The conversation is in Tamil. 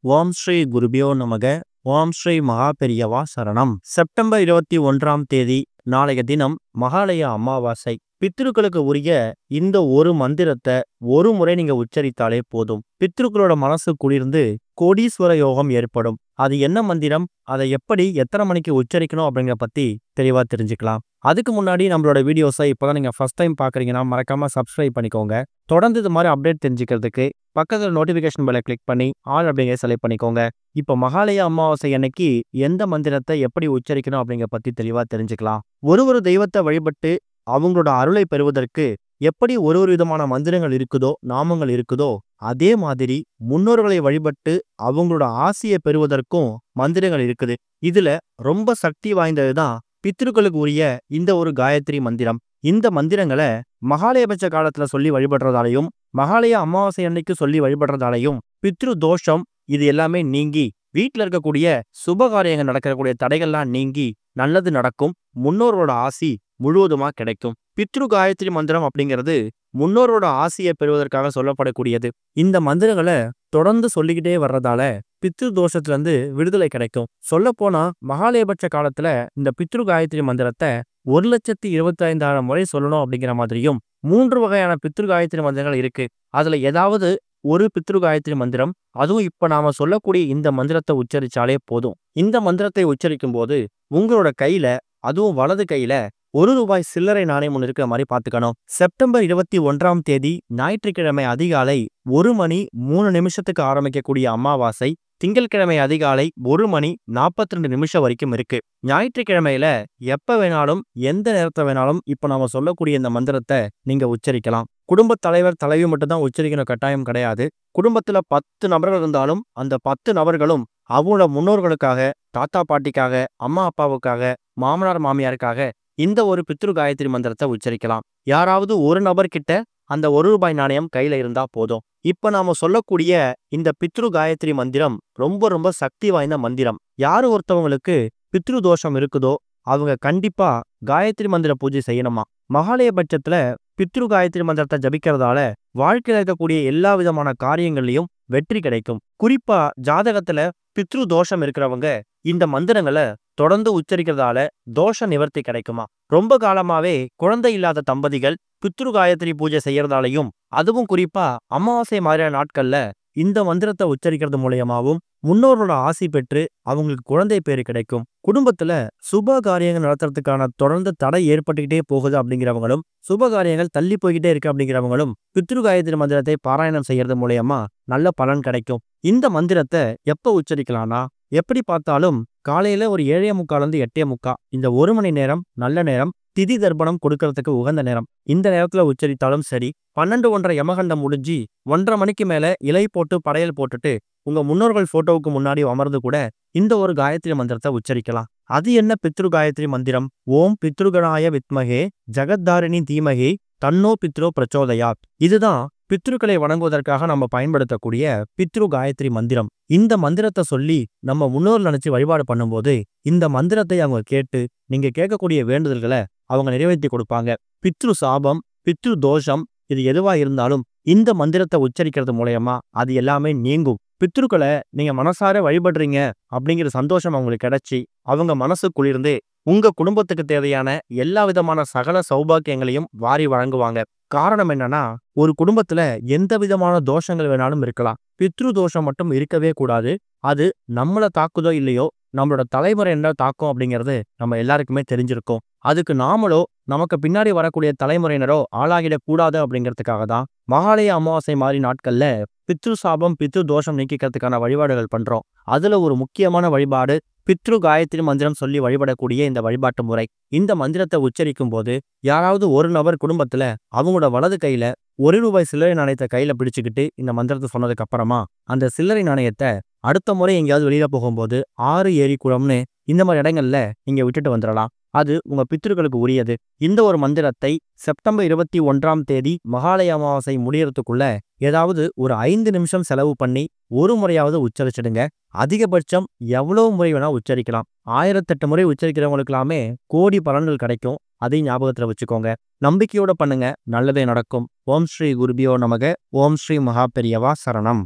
ஓம் ஸ்ரீ குருபியோ நமக. ஓம் ஸ்ரீ மகாபெரியவா சரணம். செப்டம்பர் 21ஆம் தேதி நாளைய தினம் மகாலய அமாவாசை. பித்ருக்களுக்கு உரிய இந்த ஒரு மந்திரத்தை ஒரு முறை நீங்க உச்சரித்தாலே போதும். பித்ருக்களோட மனசு குளிர்ந்து கோடீஸ்வர யோகம் ஏற்படும். அது என்ன மந்திரம், அதை எப்படி எத்தனை மணிக்கு உச்சரிக்கணும் அப்படிங்கிற பத்தி தெளிவா தெரிஞ்சுக்கலாம். அதுக்கு முன்னாடி நம்மளோட வீடியோஸை இப்போதான் நீங்க ஃபர்ஸ்ட் டைம் பாக்குறீங்கன்னா மறக்காம சப்ஸ்கிரைப் பண்ணிக்கோங்க. தொடர்ந்து இது மாதிரி அப்டேட் தெரிஞ்சுக்கிறதுக்கு பக்கத்தில் நோட்டிபிகேஷன் பெல்லை கிளிக் பண்ணி ஆல் அப்படிங்கிற செலக்ட் பண்ணிக்கோங்க. இப்போ மகாலய அமாவாசை அன்னைக்கு எந்த மந்திரத்தை எப்படி உச்சரிக்கணும் அப்படிங்கிற பத்தி தெளிவா தெரிஞ்சுக்கலாம். ஒரு தெய்வத்தை வழிபட்டு அவங்களோட அருளை பெறுவதற்கு எப்படி ஒரு விதமான மந்திரங்கள் இருக்குதோ, நாமங்கள் இருக்குதோ, அதே மாதிரி முன்னோர்களை வழிபட்டு அவங்களோட ஆசையை பெறுவதற்கும் மந்திரங்கள் இருக்குது. இதுல ரொம்ப சக்தி வாய்ந்ததுதான் பித்ருக்களுக்கு உரிய இந்த ஒரு காயத்ரி மந்திரம். இந்த மந்திரங்களை மகாலயபட்ச காலத்துல சொல்லி வழிபடுறதாலையும் மகாலய அமாவாசை அன்னைக்கு சொல்லி வழிபடுறதாலையும் பித்ரு தோஷம் இது எல்லாமே நீங்கி வீட்டில் இருக்கக்கூடிய சுபகாரியங்கள் நடக்கக்கூடிய தடைகள்லாம் நீங்கி நல்லது நடக்கும். முன்னோரோட ஆசி முழுவதுமா கிடைக்கும். பித்ரு காயத்ரி மந்திரம் அப்படிங்கிறது முன்னோரோட ஆசையை பெறுவதற்காக சொல்லப்படக்கூடியது. இந்த மந்திரங்களை தொடர்ந்து சொல்லிக்கிட்டே வர்றதால பித்ரு தோஷத்துல விடுதலை கிடைக்கும். சொல்ல போனா மகாலயபட்ச காலத்துல இந்த பித்ரு காயத்ரி மந்திரத்தை 1,25,000 முறை சொல்லணும் அப்படிங்கிற மாதிரியும் 3 வகையான பித்ரு காயத்ரி மந்திரங்கள் இருக்கு. அதுல ஏதாவது ஒரு பித்ரு காயத்ரி மந்திரம், அதுவும் இப்ப நாம சொல்லக்கூடிய இந்த மந்திரத்தை உச்சரிச்சாலே போதும். இந்த மந்திரத்தை உச்சரிக்கும் போது உங்களோட கையில, அதுவும் வலது கையில ₹1 சில்லறை நாணயம் ஒன்று இருக்கிற மாதிரி பார்த்துக்கணும். செப்டம்பர் 21ஆம் தேதி ஞாயிற்றுக்கிழமை அதிகாலை 1:03 ஆரம்பிக்கக்கூடிய அமாவாசை திங்கட்கிழமை அதிகாலை 1:42 வரைக்கும் இருக்கு. ஞாயிற்றுக்கிழமையில எப்ப வேணாலும் எந்த நேரத்தை வேணாலும் இப்ப நாம சொல்லக்கூடிய இந்த மந்திரத்தை நீங்க உச்சரிக்கலாம். குடும்ப தலைவர் தலைவி மட்டும் தான் உச்சரிக்கணும் கட்டாயம் கிடையாது. குடும்பத்துல 10 நபர்கள் இருந்தாலும் அந்த 10 நபர்களும் அவங்களோட முன்னோர்களுக்காக, தாத்தா பாட்டிக்காக, அம்மா அப்பாவுக்காக, மாமனார் மாமியாருக்காக இந்த ஒரு பித்ரு காயத்ரி மந்திரத்தை உச்சரிக்கலாம். யாராவது ஒரு நபர்கிட்ட அந்த ₹1 நாணயம் கையில இருந்தா போதும். இப்ப நாம சொல்லக்கூடிய இந்த பித்ரு காயத்ரி மந்திரம் ரொம்ப சக்தி வாய்ந்த மந்திரம். யாரு ஒருத்தவங்களுக்கு பித்ரு தோஷம் இருக்குதோ அவங்க கண்டிப்பா காயத்ரி மந்திர பூஜை செய்யணுமா. மகாலயபட்சத்துல பித்ரு காயத்ரி மந்திரத்தை ஜபிக்கிறதால வாழ்க்கையில இருக்கக்கூடிய எல்லா விதமான காரியங்கள்லயும் வெற்றி கிடைக்கும். குறிப்பா ஜாதகத்துல பித்ரு தோஷம் இருக்கிறவங்க இந்த மந்திரங்களை தொடர்ந்து உச்சரிக்கிறதால தோஷ நிவர்த்தி கிடைக்குமா. ரொம்ப காலமாவே குழந்தை இல்லாத தம்பதிகள் பித்ரு காயத்ரி பூஜை செய்யறதாலையும், அதுவும் குறிப்பா அமாவாசை மாதிரியான நாட்கள்ல இந்த மந்திரத்தை உச்சரிக்கிறது மூலியமாவும் முன்னோரோட ஆசி பெற்று அவங்களுக்கு குழந்தை பேரு கிடைக்கும். குடும்பத்துல சுப காரியங்கள் நடத்துறதுக்கான தொடர்ந்து தடை ஏற்பட்டுக்கிட்டே போகுது அப்படிங்கிறவங்களும், சுப காரியங்கள் தள்ளி போய்கிட்டே இருக்கு அப்படிங்கிறவங்களும் பித்ரு காயத்ரி மந்திரத்தை பாராயணம் செய்யறது மூலியமா நல்ல பலன் கிடைக்கும். இந்த மந்திரத்தை எப்ப உச்சரிக்கலாம்னா, எப்படி பார்த்தாலும் காலையில ஒரு 7:45 8:45 இந்த 1 மணி நேரம் நல்ல நேரம். திதி தர்ப்பணம் கொடுக்கறதுக்கு உகந்த நேரம். இந்த நேரத்துல உச்சரித்தாலும் சரி. 12:30 யமகண்டம் முடிஞ்சு 1:30 மணிக்கு மேல இலை போட்டு படையல் போட்டுட்டு உங்க முன்னோர்கள் போட்டோவுக்கு முன்னாடி அமர்ந்து கூட இந்த ஒரு காயத்ரி மந்திரத்தை உச்சரிக்கலாம். அது என்ன பித்ரு காயத்ரி மந்திரம்? ஓம் பித்ருகணாய வித்மகே ஜகத்தாரிணி தீமகே தன்னோ பித்ரோ பிரச்சோதயாத். இதுதான் பித்ருக்களை வணங்குவதற்காக நம்ம பயன்படுத்தக்கூடிய பித்ரு காயத்ரி மந்திரம். இந்த மந்திரத்தை சொல்லி நம்ம முன்னோர் நினைச்சு வழிபாடு பண்ணும்போது இந்த மந்திரத்தை அவங்க கேட்டு நீங்க கேட்கக்கூடிய வேண்டுதல்களை அவங்க நிறைவேற்றி கொடுப்பாங்க. பித்ரு சாபம், பித்ரு தோஷம் இது எதுவா இருந்தாலும் இந்த மந்திரத்தை உச்சரிக்கிறது மூலயமா அது எல்லாமே நீங்கும். பித்ருக்களை நீங்க மனசார வழிபடுறீங்க அப்படிங்கிற சந்தோஷம் அவங்களுக்கு கிடைச்சி அவங்க மனசு குளிர்ந்து உங்க குடும்பத்துக்கு தேவையான எல்லா விதமான சகல சௌபாக்கியங்களையும் வாரி வழங்குவாங்க. காரணம் என்னன்னா, ஒரு குடும்பத்துல எந்த விதமான தோஷங்கள் வேணாலும் இருக்கலாம். பித்ரு தோஷம் மட்டும் இருக்கவே கூடாது. அது நம்மளை தாக்குதோ இல்லையோ நம்மளோட தலைமுறை என்ன தாக்கும் அப்படிங்கிறது நம்ம எல்லாருக்குமே தெரிஞ்சிருக்கும். அதுக்கு நாமளோ நமக்கு பின்னாடி வரக்கூடிய தலைமுறையினரோ ஆளாகிடக் கூடாது அப்படிங்கிறதுக்காக தான் மகாலய அமாவாசை மாதிரி நாட்கள்ல பித்ரு சாபம், பித்ரு தோஷம் நீக்கிறதுக்கான வழிபாடுகள் பண்றோம். அதுல ஒரு முக்கியமான வழிபாடு பித்ரு காயத்ரி மந்திரம் சொல்லி வழிபடக்கூடிய இந்த வழிபாட்டு முறை. இந்த மந்திரத்தை உச்சரிக்கும் போது யாராவது ஒரு நபர் குடும்பத்துல அவங்களோட வலது கையில ₹1 சில்லறை நாணயத்தை கையில பிடிச்சுக்கிட்டு இந்த மந்திரத்தை சொன்னதுக்கு அப்புறமா அந்த சில்லறை நாணயத்தை அடுத்த முறை எங்கேயாவது வெளியில போகும்போது 6 ஏரி குளம்னு இந்த மாதிரி இடங்கள்ல நீங்க விட்டுட்டு வந்துடலாம். அது உங்க பித்ருக்களுக்கு உரியது. இந்த ஒரு மந்திரத்தை செப்டம்பர் 21ஆம் தேதி மகாலய அமாவாசை முடியறதுக்குள்ள ஏதாவது ஒரு 5 நிமிஷம் செலவு பண்ணி ஒரு முறையாவது உச்சரிச்சிடுங்க. அதிகபட்சம் எவ்வளவு முறை வேணா உச்சரிக்கலாம். 1008 முறை உச்சரிக்கிறவங்களுக்கெல்லாமே கோடி பலன்கள் கிடைக்கும். அதையும் ஞாபகத்துல வச்சுக்கோங்க. நம்பிக்கையோட பண்ணுங்க, நல்லதே நடக்கும். ஓம் ஸ்ரீ குருபியோ நமக. ஓம் ஸ்ரீ மகாபெரியவா சரணம்.